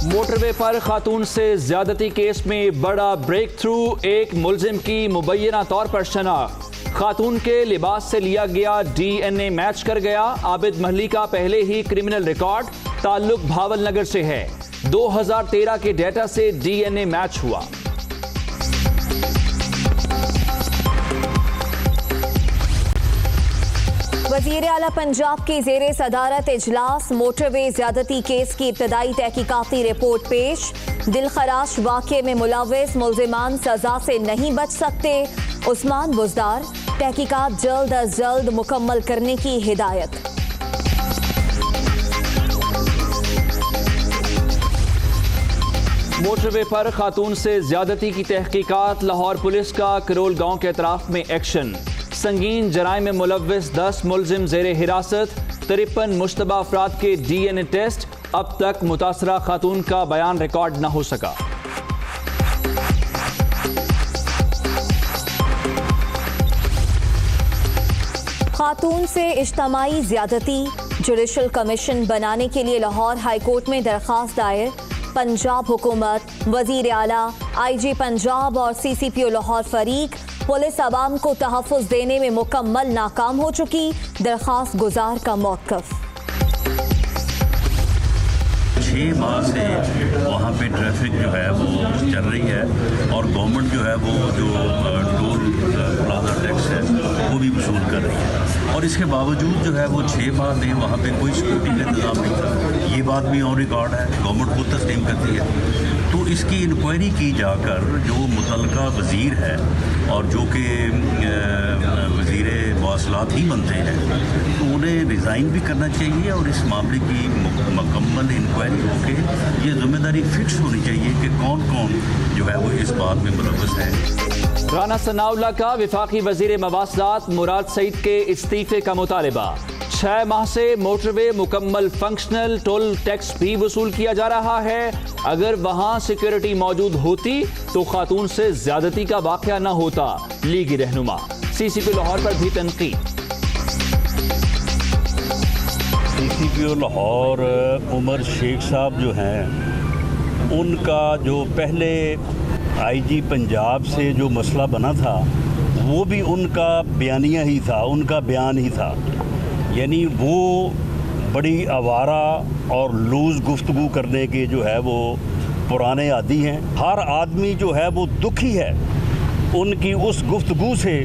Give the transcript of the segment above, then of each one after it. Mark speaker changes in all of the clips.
Speaker 1: Motorway पर खातून से ज्यादती केस में बड़ा ब्रेक थ्रू, एक मुलजिम की मुबैना तौर पर शनाख्त। खातून के लिबास से लिया गया DNA मैच कर गया। आबिद महली का पहले ही क्रिमिनल रिकॉर्ड, ताल्लुक भावल नगर से है। 2013 के डेटा से DNA मैच हुआ।
Speaker 2: वज़ीर आला पंजाब की ज़ेरे सदारत इजलास, मोटरवे ज्यादती केस की इब्तदाई तहकीकाती रिपोर्ट पेश। दिलखराश वाक़े में मुलव्विस मुल्ज़िमान सजा से नहीं बच सकते, उस्मान बुज़दार। तहकीकात जल्द अज जल्द मुकम्मल करने की हिदायत।
Speaker 1: मोटरवे पर खातून से ज्यादती की तहकीकात, लाहौर पुलिस का करोल गांव के अतराफ में एक्शन। संगीन जराइम में मुलव्विस 10 मुलजिम ज़ेरे हिरासत, 53 मुश्तबा अफराद के DNA टेस्ट। अब तक मुतासरा खातून का बयान रिकॉर्ड न हो सका।
Speaker 2: खातून से इज्तमाई ज्यादती, जुडिशल कमीशन बनाने के लिए लाहौर हाईकोर्ट में दरख्वास्त दायर। पंजाब हुकूमत, वज़ीर आला, IG पंजाब और CCPO लाहौर फरीक पुलिस अवाम को तहफ़्फ़ुज़ देने में मुकम्मल नाकाम हो चुकी। दरख्वास्त गुजार का मौक़िफ़।
Speaker 3: 6 माह से वहाँ पे ट्रैफिक जो है वो चल रही है और गवर्नमेंट जो है वो जो टोल प्लाजा टैक्स है वो भी वसूल कर रही है और इसके बावजूद जो है वो 6 माह में वहाँ पे कोई सिक्योरिटी का इंतजाम नहीं था। ये बात भी ऑन रिकॉर्ड है, गवर्नमेंट खुद तस्लीम करती है। तो इसकी इंक्वायरी की जाकर जो मुतल्लिका वज़ीर है और जो कि वज़ीर मवासलात ही बनते हैं, तो उन्हें रिज़ाइन भी करना चाहिए और इस मामले की मुकम्मल इंक्वायरी होके ये जिम्मेदारी फिक्स होनी चाहिए कि कौन कौन जो है वो इस बात में मुलव्वस है।
Speaker 1: राना सनाउल्लाह का वफाकी वज़ीर मवासलात मुराद सईद के इस्तीफे का मुतालिबा। 6 माह से मोटरवे मुकम्मल फंक्शनल, टोल टैक्स भी वसूल किया जा रहा है। अगर वहां सिक्योरिटी मौजूद होती तो खातून से ज्यादती का वाक़या न होता। लीगी रहनुमा। CCPO लाहौर पर भी तनकीद।
Speaker 3: CCPO लाहौर उमर शेख साहब जो हैं, उनका जो पहले IG पंजाब से जो मसला बना था वो भी उनका बयानिया ही था, उनका बयान ही था। यानी वो बड़ी आवारा और लूज़ गुफ्तगू करने के जो है वो पुराने आदी हैं। हर आदमी जो है वो दुखी है उनकी उस गुफ्तगू से,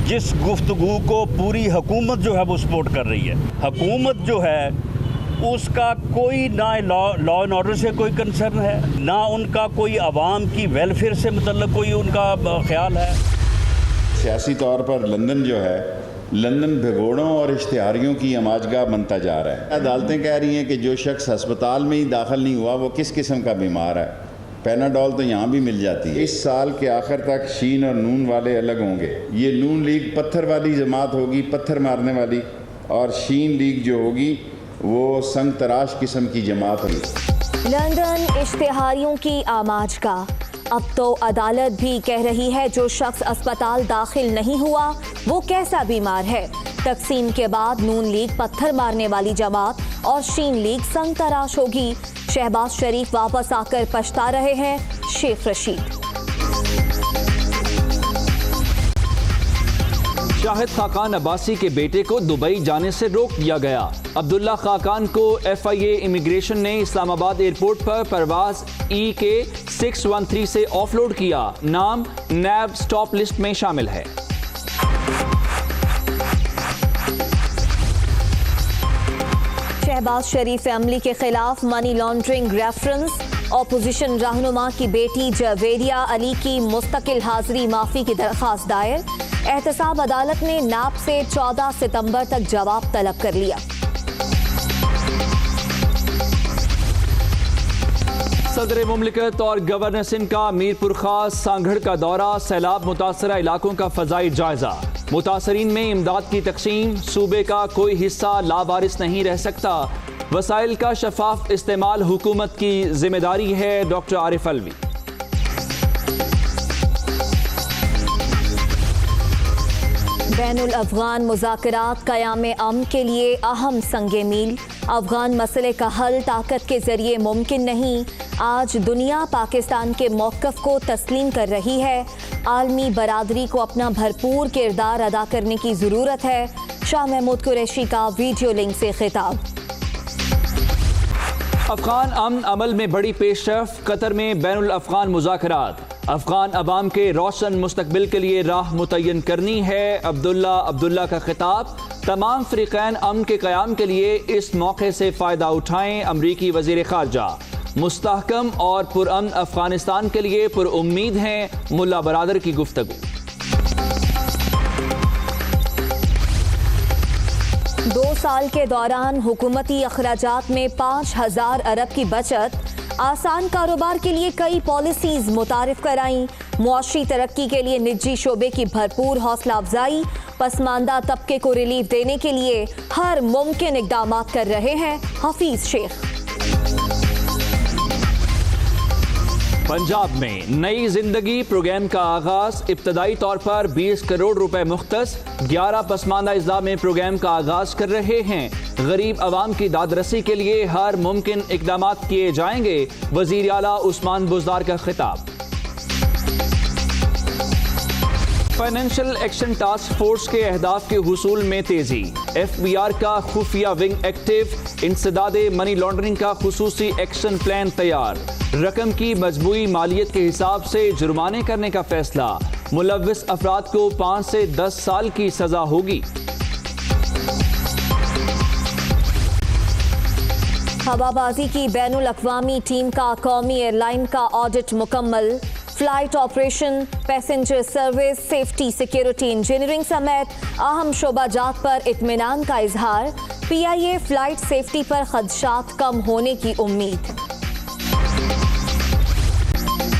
Speaker 3: जिस गुफ्तगू को पूरी हुकूमत जो है वो सपोर्ट कर रही है। हुकूमत जो है उसका कोई ना लॉ एंड ऑर्डर से कोई कंसर्न है, ना उनका कोई आवाम की वेलफेयर से मतलब कोई उनका ख्याल है।
Speaker 4: सियासी तौर पर लंदन जो है, लंदन भगोड़ों और इश्तिहारियों की अमाजगाह बनता जा रहा है। अदालतें कह रही हैं कि जो शख्स अस्पताल में ही दाखिल नहीं हुआ वो किस किस्म का बीमार है। पैनाडोल तो यहाँ भी मिल जाती है। इस साल के आखिर तक शीन और नून वाले अलग होंगे। ये नून लीग पत्थर वाली जमात होगी, पत्थर मारने वाली, और शीन लीग जो होगी वो संग तराश किस्म की जमात होगी।
Speaker 2: लंदन इश्तिहारियों की आमाजगाह। अब तो अदालत भी कह रही है जो शख्स अस्पताल दाखिल नहीं हुआ वो कैसा बीमार है। तकसीम के बाद नून लीग पत्थर मारने वाली जमात और शीन लीग संग तराश होगी। शहबाज शरीफ वापस आकर पछता रहे हैं, शेख रशीद।
Speaker 1: शाहिद खाकान अब्बासी के बेटे को दुबई जाने से रोक दिया गया। अब्दुल्ला खाकान को FIA इमिग्रेशन ने इस्लामाबाद एयरपोर्ट पर परवाज EK 613 से ऑफलोड किया। नाम नैब स्टॉप लिस्ट में शामिल है।
Speaker 2: शहबाज शरीफ फैमिली के खिलाफ मनी लॉन्ड्रिंग रेफरेंस। ऑपोजिशन रहनुमा की बेटी जवेरिया अली की मुस्तकिल हाजिरी माफी की दरख्वास्त दायर। एहतसाब अदालत ने नाब से 14 सितंबर तक जवाब तलब कर लिया।
Speaker 1: सदर मुमलिकत और गवर्नर सिंध का मीरपुर खास सांगढ़ का दौरा। सैलाब मुतासरा इलाकों का फजाई जायजा। मुतासरीन में इमदाद की तकसीम। सूबे का कोई हिस्सा लावारिस नहीं रह सकता। वसाइल का शफाफ इस्तेमाल हुकूमत की जिम्मेदारी है। डॉक्टर आरिफ अलवी। बैनुल अफ़गान मुज़ाकरात क़याम अमन के लिए अहम संगे मील।
Speaker 2: अफगान मसले का हल ताकत के जरिए मुमकिन नहीं। आज दुनिया पाकिस्तान के मौक़िफ़ को तस्लीम कर रही है। आलमी बरादरी को अपना भरपूर किरदार अदा करने की ज़रूरत है। शाह महमूद कुरैशी का वीडियो लिंक से खिताब।
Speaker 1: अफगान अमन अमल में बड़ी पेशरफ, कतर में बैनुल अफगान मुज़ाकरात। अफगान अवाम के रोशन मुस्तकबिल के लिए राह मुतय्यन करनी है। अब्दुल्ला का खिताब। तमाम फ़रीक़ैन अमन के क़याम के लिए इस मौके से फ़ायदा उठाएं। अमरीकी वज़ीर ख़ारजा मुस्तहकम और पुरअमन अफ़गानिस्तान के लिए पुरउम्मीद हैं। मुल्ला बरादर की गुफ्तगू।
Speaker 2: 2 साल के दौरान हुकूमती अखराजात में 5,000 अरब की बचत। आसान कारोबार के लिए कई पॉलिसीज मुतारिफ कराई। मुआशी तरक्की के लिए निजी शोबे की भरपूर हौसला अफजाई। पसमानदा तबके को रिलीफ देने के लिए हर मुमकिन इकदाम कर रहे हैं हफीज शेख।
Speaker 1: पंजाब में नई जिंदगी प्रोग्राम का आगाज। इब्तदाई तौर पर 20 करोड़ रुपए मुख्तस। 11 पसमानदा अज़ला में प्रोग्राम का आगाज कर रहे हैं। गरीब आवाम की दादरसी के लिए हर मुमकिन इकदाम किए जाएंगे। वज़ीर आला उस्मान बुज़दार का खिताब। फाइनेंशियल एक्शन टास्क फोर्स के अहदाफ के हुसूल में तेजी। FBR का खुफिया विंग एक्टिव। इंसदादे मनी लॉन्ड्रिंग का खुसूसी एक्शन प्लान तैयार। रकम की मजमूई मालियत के हिसाब से जुर्माने करने का फैसला। मुलव्विस अफराद को 5 से 10 साल की सजा होगी।
Speaker 2: हवाबाजी की बैनुल अक़वामी टीम का कौमी एयरलाइन का ऑडिट मुकम्मल। Flight operation, passenger service, safety, security, engineering समेत अहम शोबाजात पर इत्मीनान का इजहार। PIA फ्लाइट सेफ्टी पर खदशात कम होने की उम्मीद।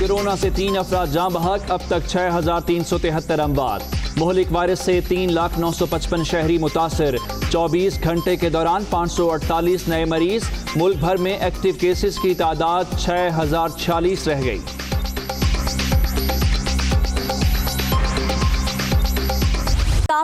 Speaker 1: कोरोना से 3 अफराद जाँ बहक। अब तक 6,373 अमवात। मोहलिक वायरस से 3,0955 शहरी मुतासर। 24 घंटे के दौरान 548 नए मरीज। मुल्क भर में एक्टिव केसेस की तादाद 6,046 रह गई।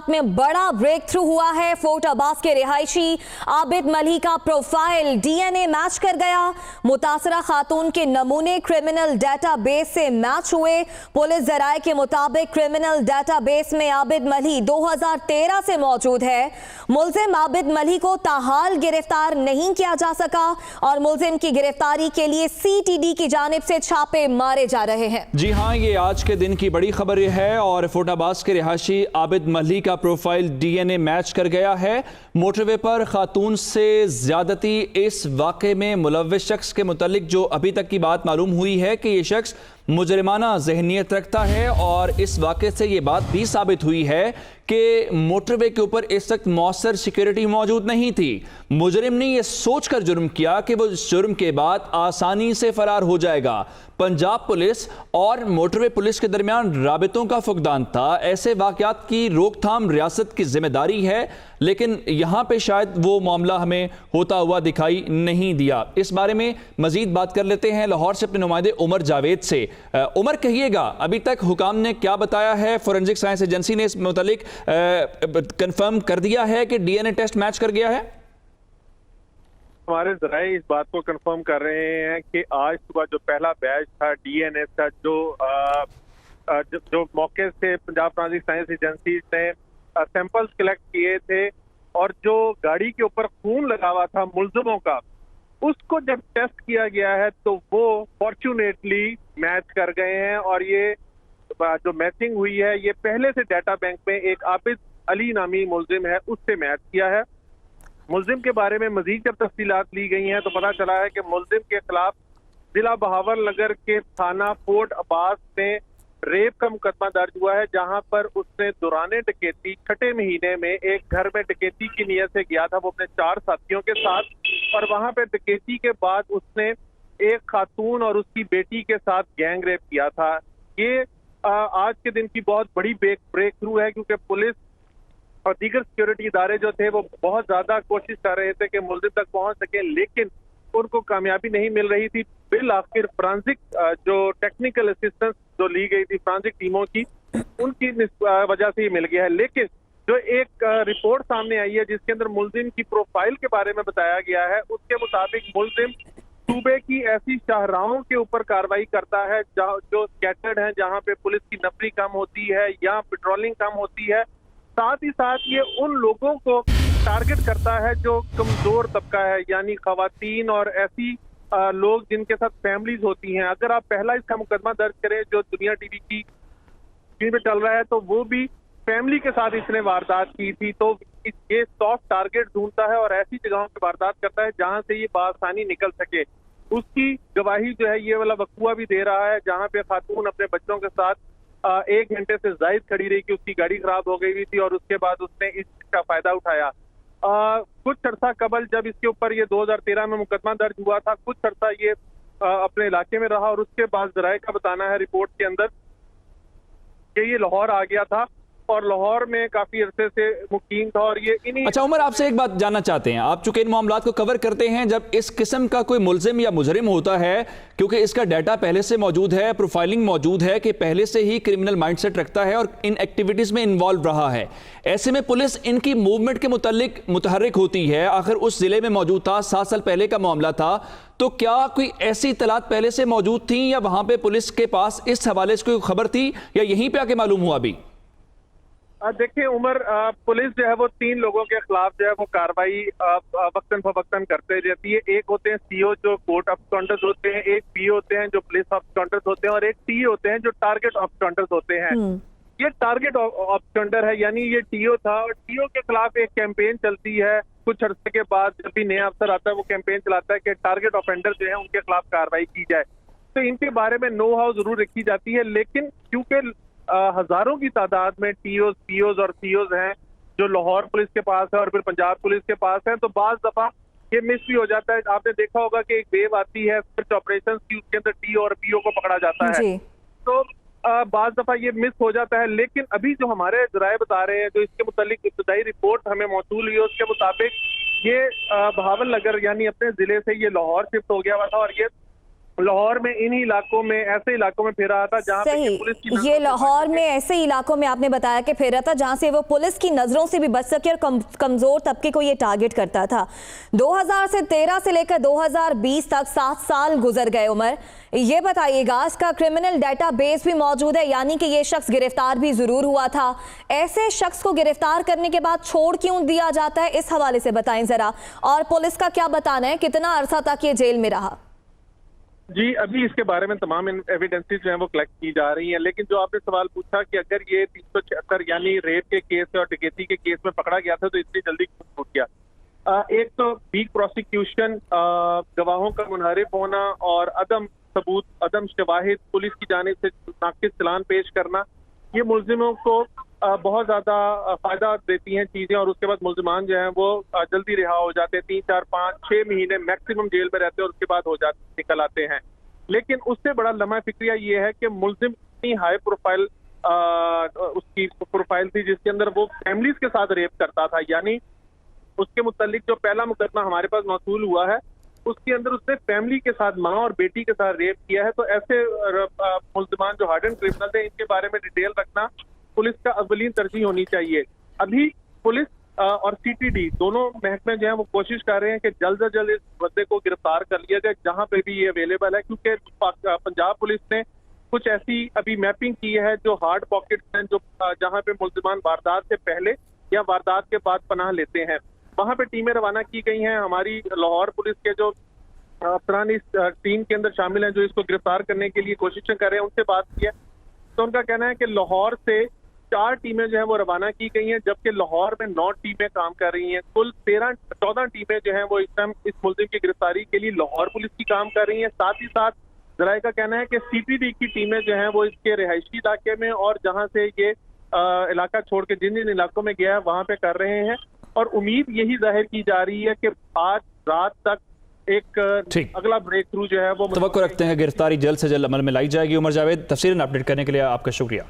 Speaker 2: में बड़ा ब्रेक थ्रू हुआ है। फोर्ट अब्बास के रिहायशी आबिद मल्ही का प्रोफाइल DNA मैच कर गया। मुतासरा खातून के नमूने क्रिमिनल डेटाबेस से मैच हुए। पुलिस जराये के मुताबिक क्रिमिनल डेटाबेस में आबिद मल्ही 2013 से मौजूद है। मुलजिम आबिद मल्ही को ताहाल गिरफ्तार नहीं किया जा सका और मुलजिम की गिरफ्तारी के लिए CTD की जानिब से छापे मारे जा रहे हैं।
Speaker 1: जी हाँ, ये आज के दिन की बड़ी खबर है और फोर्ट अब्बास के रिहायशी आबिद मल्ही का प्रोफाइल DNA मैच कर गया है। मोटरवे पर खातून से ज्यादती। इस वाक़े में मुलव्विस शख्स के मुतालिक जो अभी तक की बात मालूम हुई है कि ये शख्स मुजरिमाना जहनियत रखता है और इस वाक़े से ये बात भी साबित हुई है कि मोटरवे के ऊपर इस वक्त मौसर सिक्योरिटी मौजूद नहीं थी। मुजरिम ने यह सोचकर जुर्म किया कि वो इस जुर्म के बाद आसानी से फरार हो जाएगा। पंजाब पुलिस और मोटरवे पुलिस के दरमियान राबितों का फुकदान था। ऐसे वाक़यात की रोकथाम रियासत की जिम्मेदारी है, लेकिन यहाँ पे शायद वो मामला हमें होता हुआ दिखाई नहीं दिया। इस बारे में मजीद बात कर लेते हैं लाहौर से अपने नुमाइंदे उमर जावेद से। उमर, कहिएगा अभी तक हुकाम ने क्या बताया है? फोरेंसिक साइंस एजेंसी ने इस मुतालिक कंफर्म कर दिया है कि DNA टेस्ट मैच कर गया है?
Speaker 5: हमारे जराए इस बात को कंफर्म कर रहे हैं कि आज सुबह जो पहला बैच था DNA का जो मौके से पंजाब फोरेंसिक साइंस एजेंसी ने सैंपल्स कलेक्ट किए थे और जो गाड़ी के ऊपर खून लगा हुआ था मुलजिमों का, उसको जब टेस्ट किया गया है तो वो फॉर्चुनेटली मैच कर गए हैं। और ये जो मैचिंग हुई है ये पहले से डाटा बैंक में एक आबिद अली नामी मुलजिम है उससे मैच किया है। मुलजिम के बारे में मजीद जब तफसीलात ली गई हैं तो पता चला है कि मुलजिम के खिलाफ जिला बहावलनगर के थाना फोर्ट अब्बास में रेप का मुकदमा दर्ज हुआ है, जहां पर उसने दौराने डकैती 6ठे महीने में एक घर में डकैती की नीयत से गया था वो अपने 4 साथियों के साथ। और वहां पे डकैती के बाद उसने एक खातून और उसकी बेटी के साथ गैंग रेप किया था। ये आज के दिन की बहुत बड़ी ब्रेक थ्रू है, क्योंकि पुलिस और दीगर सिक्योरिटी इदारे जो थे वो बहुत ज्यादा कोशिश कर रहे थे कि मुलजिम तक पहुंच सके, लेकिन उनको कामयाबी नहीं मिल रही थी। बिल आखिर फ्रांसिक जो टेक्निकल असिस्टेंस जो ली गई थी फ्रांसिक टीमों की, उनकी वजह से ही मिल गया है। लेकिन जो एक रिपोर्ट सामने आई है जिसके अंदर मुलजिम की प्रोफाइल के बारे में बताया गया है, उसके मुताबिक मुलजिम सूबे की ऐसी शाहराहों के ऊपर कार्रवाई करता है जो स्कैटर्ड हैं, जहां पे पुलिस की नफरी कम होती है या पेट्रोलिंग कम होती है। साथ ही साथ ये उन लोगों को टारगेट करता है जो कमजोर तबका है, यानी खवातीन और ऐसी लोग जिनके साथ फैमिलीज होती हैं। अगर आप पहला इसका मुकदमा दर्ज करें जो दुनिया टीवी की स्क्रीन पे चल रहा है, तो वो भी फैमिली के साथ इसने वारदात की थी। तो ये सॉफ्ट टारगेट ढूंढता है और ऐसी जगहों पे वारदात करता है जहां से ये बासानी निकल सके। उसकी गवाही जो है ये वाला वकूआ भी दे रहा है, जहां पे खातून अपने बच्चों के साथ 1 घंटे से ज्यादा खड़ी रही कि उसकी गाड़ी खराब हो गई हुई थी और उसके बाद उसने इसका फायदा उठाया। कुछ अर्सा कबल जब इसके ऊपर ये 2013 में मुकदमा दर्ज हुआ था, कुछ अर्सा ये अपने इलाके में रहा और उसके बाद ज़राए का बताना है रिपोर्ट के अंदर कि ये लाहौर आ गया था और लाहौर में काफी अरसे से मुकीम था और ये इन्हीं।
Speaker 1: अच्छा उमर, आपसे एक बात जानना चाहते हैं, आप चूंकि इन मामलात को कवर करते हैं, जब इस किस्म का कोई मुलजिम या मुजरिम होता है, क्योंकि इसका डाटा पहले से मौजूद है, प्रोफाइलिंग मौजूद है कि पहले से ही क्रिमिनल माइंडसेट रखता है और इन एक्टिविटीज में इन्वॉल्व रहा है, ऐसे में पुलिस इनकी मूवमेंट के मुतालिक मुतहर्रिक होती है। आखिर उस जिले में मौजूद था, 7 साल पहले का मामला था, तो क्या कोई ऐसी इतलात पहले से मौजूद थी या वहां पे पुलिस के पास इस हवाले से कोई खबर थी या यहीं पे आके मालूम हुआ अभी?
Speaker 5: देखिए उमर, पुलिस जो है वो 3 लोगों के खिलाफ जो है वो कार्रवाई वक्तन फवक्तन करते रहती है। एक होते हैं सीओ जो कोर्ट ऑब्स्टेंडर्स होते हैं, एक पी होते हैं जो पुलिस ऑब्स्टेंडर्स होते हैं और एक टी होते हैं जो टारगेट ऑब्स्टेंडर्स होते हैं। ये टारगेट ऑब्स्टेंडर है, यानी ये टीओ था और टीओ के खिलाफ एक कैंपेन चलती है। कुछ अरसे के बाद जब भी नया अफसर आता है वो कैंपेन चलाता है कि टारगेट ऑफेंडर जो है उनके खिलाफ कार्रवाई की जाए। तो इनके बारे में नो हाउ जरूर रखी जाती है, लेकिन क्योंकि हजारों की तादाद में टीओज, पीओज और सीओज हैं जो लाहौर पुलिस के पास है और फिर पंजाब पुलिस के पास है, तो बाज दफा ये मिस भी हो जाता है। आपने देखा होगा कि एक वेव आती है सर्च ऑपरेशंस की, उसके अंदर टीओ और पीओ को पकड़ा जाता है, तो बाज दफा ये मिस हो जाता है। लेकिन अभी जो हमारे ज़राए बता रहे हैं, जो इसके मुतालिक इब्तदाई रिपोर्ट हमें मौसूल हुई है, उसके मुताबिक ये बहावल नगर यानी अपने जिले से ये लाहौर शिफ्ट हो गया हुआ था और ये लाहौर में इन्हीं इलाकों में, ऐसे इलाकों में फिर रहा था जहां पे पुलिस की
Speaker 2: ये लाहौर में ऐसे इलाकों में आपने बताया कि फिर रहा था जहां से वो पुलिस की नजरों से भी बच सके और कमजोर तबके को ये टारगेट करता था। 2013 से लेकर 2020 तक 7 साल गुजर गए। उमर, ये बताइएगा, इसका क्रिमिनल डेटाबेस भी मौजूद है, यानी कि ये शख्स गिरफ्तार भी जरूर हुआ था। ऐसे शख्स को गिरफ्तार करने के बाद छोड़ क्यों दिया जाता है, इस हवाले से बताएं जरा, और पुलिस का क्या बताना है, कितना अरसा तक ये जेल में रहा?
Speaker 5: जी, अभी इसके बारे में तमाम एविडेंसेस जो है वो कलेक्ट की जा रही हैं, लेकिन जो आपने सवाल पूछा कि अगर ये 376 यानी रेप के केस और डकैती के केस में पकड़ा गया था तो इतनी जल्दी क्यों छूट गया? एक तो वीक प्रोसिक्यूशन, गवाहों का मुनहरिफ होना और अदम सबूत, अदम शवाहिद, पुलिस की जानिब से नाकिस चलान पेश करना, ये मुलजिमों को बहुत ज्यादा फायदा देती हैं चीजें और उसके बाद मुलजिमान जो हैं वो जल्दी रिहा हो जाते हैं। 3, 4, 5, 6 महीने मैक्सिमम जेल में रहते हैं और उसके बाद हो जाते, निकल आते हैं। लेकिन उससे बड़ा लम्हा फिक्रिया ये है कि मुलजिम इतनी हाई प्रोफाइल उसकी प्रोफाइल थी जिसके अंदर वो फैमिलीज के साथ रेप करता था, यानी उसके मुतालिक जो पहला मुकदमा हमारे पास मौसूल हुआ है उसके अंदर उसने फैमिली के साथ, माँ और बेटी के साथ रेप किया है। तो ऐसे मुलजिमान जो हार्डन क्रिमिनल है, इनके बारे में डिटेल रखना पुलिस का अव्वलीन तरजीह होनी चाहिए। अभी पुलिस और सीटीडी दोनों महकमे जो है वो कोशिश कर रहे हैं कि जल्द से जल्द इस बंदे को गिरफ्तार कर लिया जाए जहां पे भी ये अवेलेबल है, क्योंकि पंजाब पुलिस ने कुछ ऐसी अभी मैपिंग की है जो हार्ड पॉकेट्स हैं, जो जहां पे मुलजिमान वारदात से पहले या वारदात के बाद पनाह लेते हैं, वहां पे टीमें रवाना की गई हैं। हमारी लाहौर पुलिस के जो अफसरान इस टीम के अंदर शामिल हैं जो इसको गिरफ्तार करने के लिए कोशिशें कर रहे हैं, उनसे बात की है तो उनका कहना है कि लाहौर से 4 टीमें जो है वो रवाना की गई हैं, जबकि लाहौर में 9 टीमें काम कर रही हैं। कुल 14 टीमें जो हैं वो इस टाइम इस मुलजिम की गिरफ्तारी के लिए लाहौर पुलिस की काम कर रही हैं। साथ ही साथ ज़राए का कहना है कि सीटीडी की टीमें जो हैं वो इसके रिहायशी इलाके में और जहां से ये इलाका छोड़ के जिन जिन इलाकों में गया है वहां पे कर रहे हैं, और उम्मीद यही जाहिर की जा रही है कि आज रात तक एक अगला ब्रेक थ्रू जो है वो
Speaker 1: तवक्को रखते हैं गिरफ्तारी जल्द से जल्द अमल में लाई जाएगी। उमर जावेद, तफसीलन अपडेट करने के लिए आपका शुक्रिया।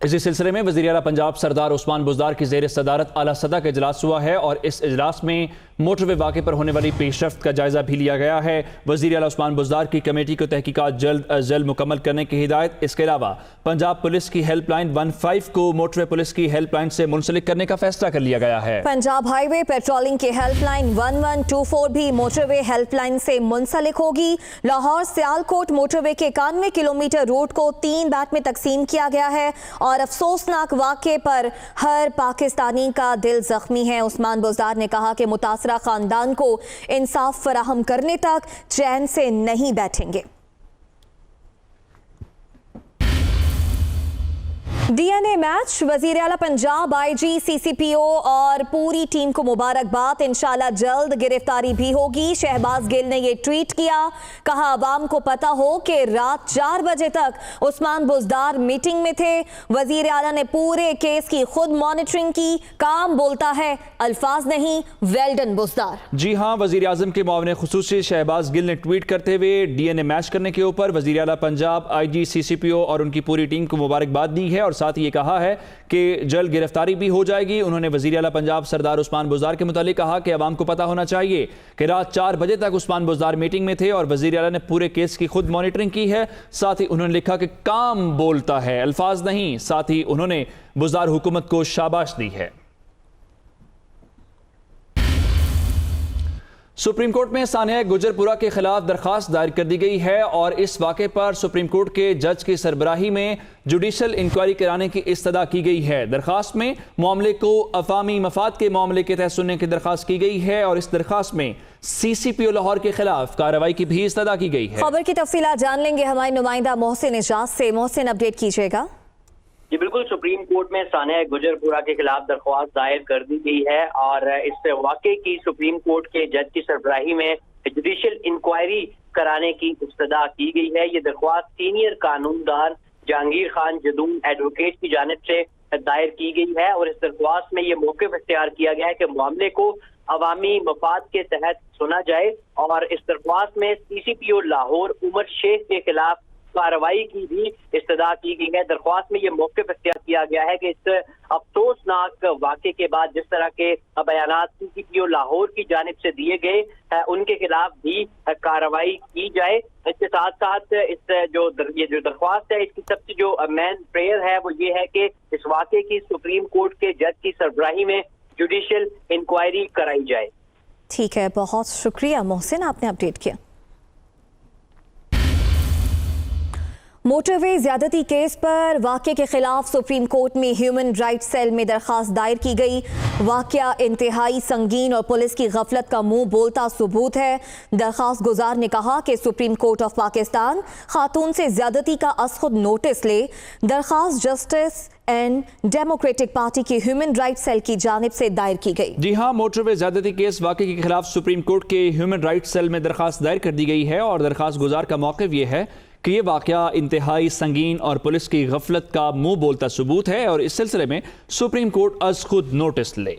Speaker 1: इसी सिलसिले में वज़ीर आला पंजाब सरदार उस्मान बुज़दार की ज़ेर सदारत आला सतह का इजलास हुआ है और इस इजलास में मोटरवे वाक़े पर होने वाली पेशरफ्त का जायज़ा भी लिया गया है। वज़ीर आला उस्मान बुज़दार की कमेटी को तहकीकात जल्द अज जल्द मुकम्मल करने की हिदायत। इसके अलावा पंजाब पुलिस की हेल्पलाइन 15 को मोटरवे पुलिस की हेल्पलाइन से मुंसलिक करने का फैसला कर लिया गया है।
Speaker 2: पंजाब हाईवे पेट्रोलिंग की हेल्पलाइन 1124 भी मोटरवे हेल्पलाइन से मुंसलिक होगी। लाहौर सियालकोट मोटरवे के 91 किलोमीटर रूट को 3 बैट में तकसीम किया गया है और अफसोसनाक वाक़े पर हर पाकिस्तानी का दिल जख्मी है। उस्मान बुज़दार ने कहा कि मुतासरा खानदान को इंसाफ फराहम करने तक चैन से नहीं बैठेंगे। डीएनए मैच, वज़ीर आला पंजाब, आईजी, सीसीपीओ और पूरी टीम को मुबारकबाद। इंशाल्लाह जल्द गिरफ्तारी भी होगी। शहबाज गिल ने ये ट्वीट किया, कहा अवाम को पता हो कि रात 4 बजे तक उस्मान बुज़दार मीटिंग में थे। वज़ीर आला ने पूरे केस की खुद मॉनिटरिंग की। काम बोलता है, अल्फाज नहीं। Well done Buzdar.
Speaker 1: जी हाँ, वज़ीर आज़म के मुआविन खुसूसी शहबाज गिल ने ट्वीट करते हुए डीएनए मैच करने के ऊपर वज़ीर आला पंजाब, आईजी, सीसीपीओ और उनकी पूरी टीम को मुबारकबाद दी है और साथ ही ये कहा है कि जल्द गिरफ्तारी भी हो जाएगी। उन्होंने वज़ीर आला पंजाब सरदार उस्मान बुज़दार के मुतालिक कहा कि अवाम को पता होना चाहिए कि रात 4 बजे तक उस्मान बुज़दार मीटिंग में थे और वज़ीर आला ने पूरे केस की खुद मॉनिटरिंग की है। साथ ही उन्होंने लिखा कि काम बोलता है, अल्फाज नहीं। साथ ही उन्होंने बुज़दार हुकूमत को शाबाश दी है। सुप्रीम कोर्ट में सानिया गुजरपुरा के खिलाफ दरखास्त दायर कर दी गई है और इस वाक़े पर सुप्रीम कोर्ट के जज की सरबराही में जुडिशल इंक्वायरी कराने की इस्तदा की गई है। दरखास्त में मामले को अवामी मफाद के मामले के तहत सुनने की दरखास्त की गई है और इस दरखास्त में सीसीपीओ लाहौर के खिलाफ कार्रवाई की भी इस्तदा की गई है।
Speaker 2: खबर की तफसीलात जान लेंगे हमारे नुमाइंदा मोहसिन इजाज से। मोहसिन, अपडेट कीजिएगा।
Speaker 6: जी बिल्कुल, सुप्रीम कोर्ट में सानिया गुजरपुरा के खिलाफ दरख्वास्त दायर कर दी गई है और इस वाक़े की सुप्रीम कोर्ट के जज की सरबराही में जुडिशियल इंक्वायरी कराने की इस्तदा की गई है। ये दरख्वास्त सीनियर कानूनदान जहांगीर खान जदून एडवोकेट की जानिब से दायर की गई है और इस दरख्वास्त में ये मौक़िफ़ इख्तियार किया गया है कि मामले को अवामी मफाद के तहत सुना जाए और इस दरख्वास्त में सीसीपीओ लाहौर उमर शेख के खिलाफ कार्रवाई की भी इस्तदा की गई है। दरख्वास्त में ये मौक़िफ़ इख्तियार किया गया है कि इस अफसोसनाक वाक़े के बाद जिस तरह के बयानात सीसीपीओ लाहौर की जानिब से दिए गए उनके खिलाफ भी कार्रवाई की जाए। इसके साथ साथ ये जो दरख्वास्त है, इसकी सबसे जो मेन प्रेयर है वो ये है कि इस वाक़े की सुप्रीम कोर्ट के जज की सरबराही में जुडिशियल इंक्वायरी कराई जाए।
Speaker 2: ठीक है, बहुत शुक्रिया मोहसिन, आपने अपडेट किया। मोटरवे ज्यादती केस पर वाक़े के खिलाफ सुप्रीम कोर्ट में ह्यूमन राइट्स सेल में दरखास्त दायर की गई। वाक़या इंतहाई संगीन और पुलिस की गफलत का मुंह बोलता सबूत है। दरखास्त गुजार ने कहा कि सुप्रीम कोर्ट ऑफ पाकिस्तान खातून से ज्यादती का असखुद नोटिस ले। दरखास्त जस्टिस एंड डेमोक्रेटिक पार्टी की ह्यूमन राइट्स सेल की जानिब से दायर की गई।
Speaker 1: जी हाँ, मोटरवे ज्यादती केस वाक़े के खिलाफ सुप्रीम कोर्ट के ह्यूमन राइट्स सेल में दरखास्त दायर कर दी गई है और दरखास्त गुजार का मौक़िफ़ ये है कि ये वाक़या इंतहाई संगीन और पुलिस की गफलत का मुंह बोलता सबूत है और इस सिलसिले में सुप्रीम कोर्ट अज़ खुद नोटिस ले।